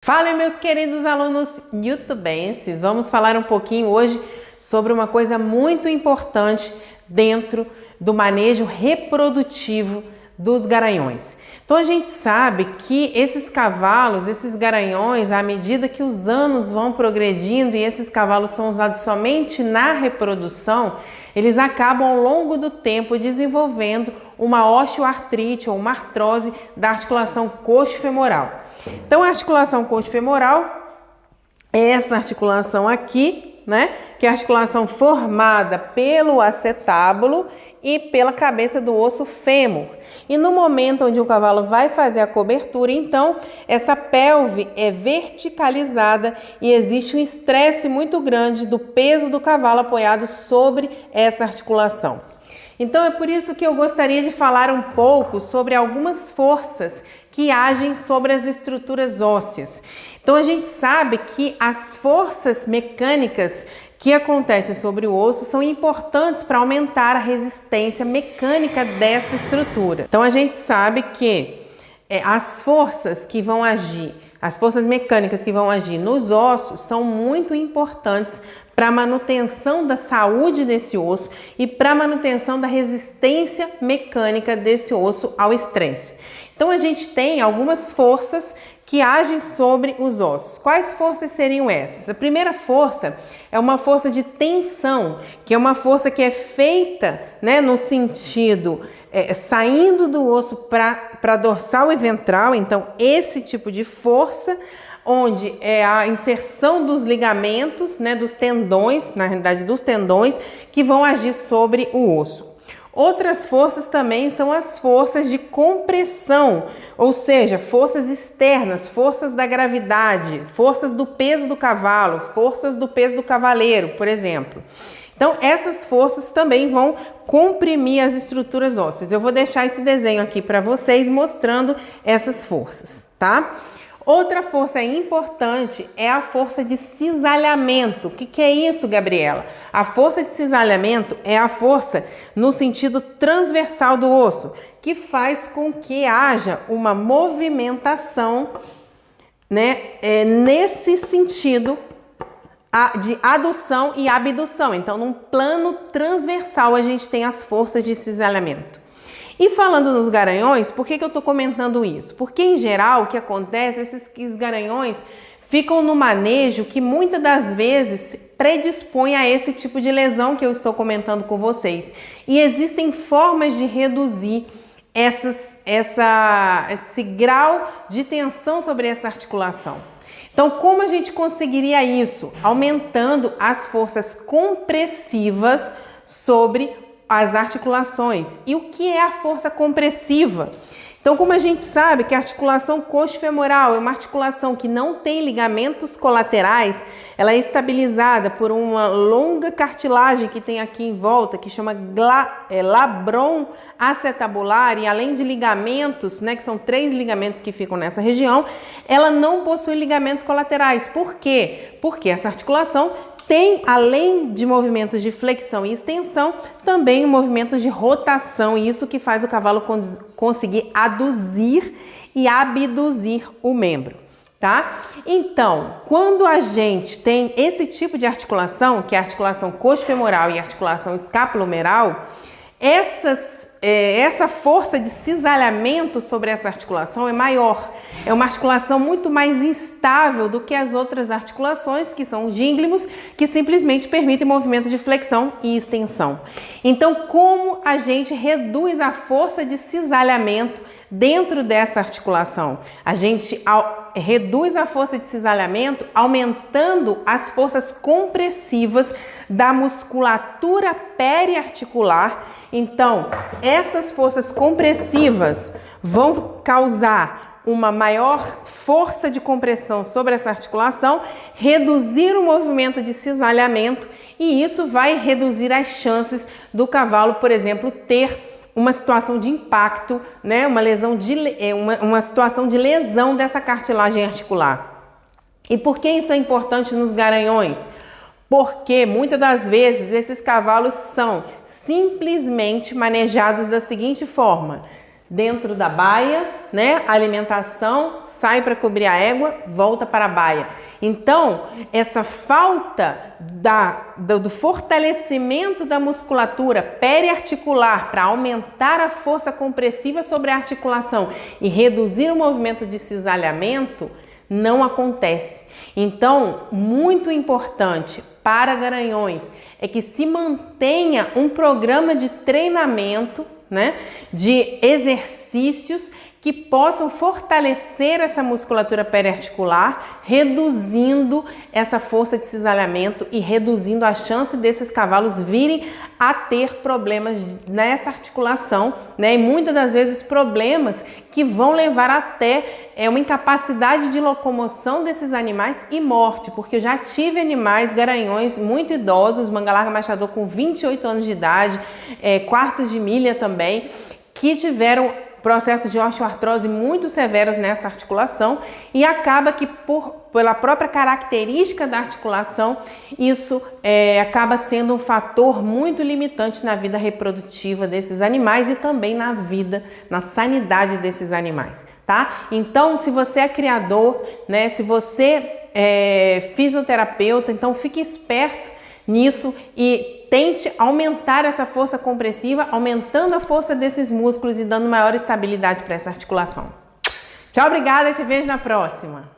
Fala, meus queridos alunos youtubenses! Vamos falar um pouquinho hoje sobre uma coisa muito importante dentro do manejo reprodutivo dos garanhões. Então a gente sabe que esses cavalos, esses garanhões, à medida que os anos vão progredindo e esses cavalos são usados somente na reprodução, eles acabam ao longo do tempo desenvolvendo uma osteoartrite ou uma artrose da articulação coxo-femoral. Então a articulação coxo-femoral é essa articulação aqui, né? Que é a articulação formada pelo acetábulo e pela cabeça do osso fêmur. E no momento onde o cavalo vai fazer a cobertura, então, essa pelve é verticalizada e existe um estresse muito grande do peso do cavalo apoiado sobre essa articulação. Então, é por isso que eu gostaria de falar um pouco sobre algumas forças que agem sobre as estruturas ósseas. Então, a gente sabe que as forças mecânicas que acontecem sobre o osso são importantes para aumentar a resistência mecânica dessa estrutura. Então a gente sabe que as forças que vão agir, as forças mecânicas que vão agir nos ossos são muito importantes para a manutenção da saúde desse osso e para a manutenção da resistência mecânica desse osso ao estresse. Então a gente tem algumas forças que agem sobre os ossos. Quais forças seriam essas? A primeira força é uma força de tensão, que é uma força que é feita, né, no sentido saindo do osso para dorsal e ventral. Então, esse tipo de força, onde é a inserção dos ligamentos, né, dos tendões, na realidade dos tendões, que vão agir sobre o osso. Outras forças também são as forças de compressão, ou seja, forças externas, forças da gravidade, forças do peso do cavalo, forças do peso do cavaleiro, por exemplo. Então, essas forças também vão comprimir as estruturas ósseas. Eu vou deixar esse desenho aqui para vocês mostrando essas forças, tá? Outra força importante é a força de cisalhamento. O que é isso, Gabriela? A força de cisalhamento é a força no sentido transversal do osso, que faz com que haja uma movimentação, né, nesse sentido de adução e abdução. Então, num plano transversal, a gente tem as forças de cisalhamento. E falando nos garanhões, por que eu estou comentando isso? Porque, em geral, o que acontece é que esses garanhões ficam no manejo que muitas das esse predispõe a esse tipo de lesão que eu estou comentando com vocês. E existem formas de reduzir esse grau de tensão sobre essa articulação. Então, como a gente conseguiria isso? Aumentando as forças compressivas sobre as articulações. E o que é a força compressiva? Então, como a gente sabe que a articulação coxo-femoral é uma articulação que não tem ligamentos colaterais, ela é estabilizada por uma longa cartilagem que tem aqui em volta, que chama labrum acetabular, e além de ligamentos, né, que são 3 ligamentos que ficam nessa região, ela não possui ligamentos colaterais. Por quê? Porque essa articulação tem, além de movimentos de flexão e extensão, também movimentos de rotação, e isso que faz o cavalo conseguir aduzir e abduzir o membro, tá? Então, quando a gente tem esse tipo de articulação, que é a articulação coxo-femoral e a articulação escapulohumeral, essa força de cisalhamento sobre essa articulação é maior. É uma articulação muito mais instável do que as outras articulações, que são os gínglios, que simplesmente permitem movimento de flexão e extensão. Então, como a gente reduz a força de cisalhamento dentro dessa articulação? A gente reduz a força de cisalhamento aumentando as forças compressivas da musculatura periarticular. Então, essas forças compressivas vão causar uma maior força de compressão sobre essa articulação, reduzir o movimento de cisalhamento, e isso vai reduzir as chances do cavalo, por exemplo, ter uma situação de impacto, né, uma situação de lesão dessa cartilagem articular. E por que isso é importante nos garanhões? Porque muitas das vezes esses cavalos são simplesmente manejados da seguinte forma: dentro da baia, né? Alimentação, sai para cobrir a égua, volta para a baia. Então, essa falta do fortalecimento da musculatura periarticular para aumentar a força compressiva sobre a articulação e reduzir o movimento de cisalhamento não acontece. Então, muito importante para garanhões é que se mantenha um programa de treinamento, né, de exercícios que possam fortalecer essa musculatura periarticular, reduzindo essa força de cisalhamento e reduzindo a chance desses cavalos virem a ter problemas nessa articulação, né? E muitas das vezes problemas que vão levar até uma incapacidade de locomoção desses animais e morte, porque eu já tive animais, garanhões muito idosos, manga larga machador com 28 anos de idade, quartos de milha também, que tiveram processos de osteoartrose muito severos nessa articulação e acaba que pela própria característica da articulação, isso acaba sendo um fator muito limitante na vida reprodutiva desses animais e também na vida, na sanidade desses animais, tá? Então, se você é criador, né, se você é fisioterapeuta, então fique esperto nisso e tente aumentar essa força compressiva, aumentando a força desses músculos e dando maior estabilidade para essa articulação. Tchau, obrigada, te vejo na próxima!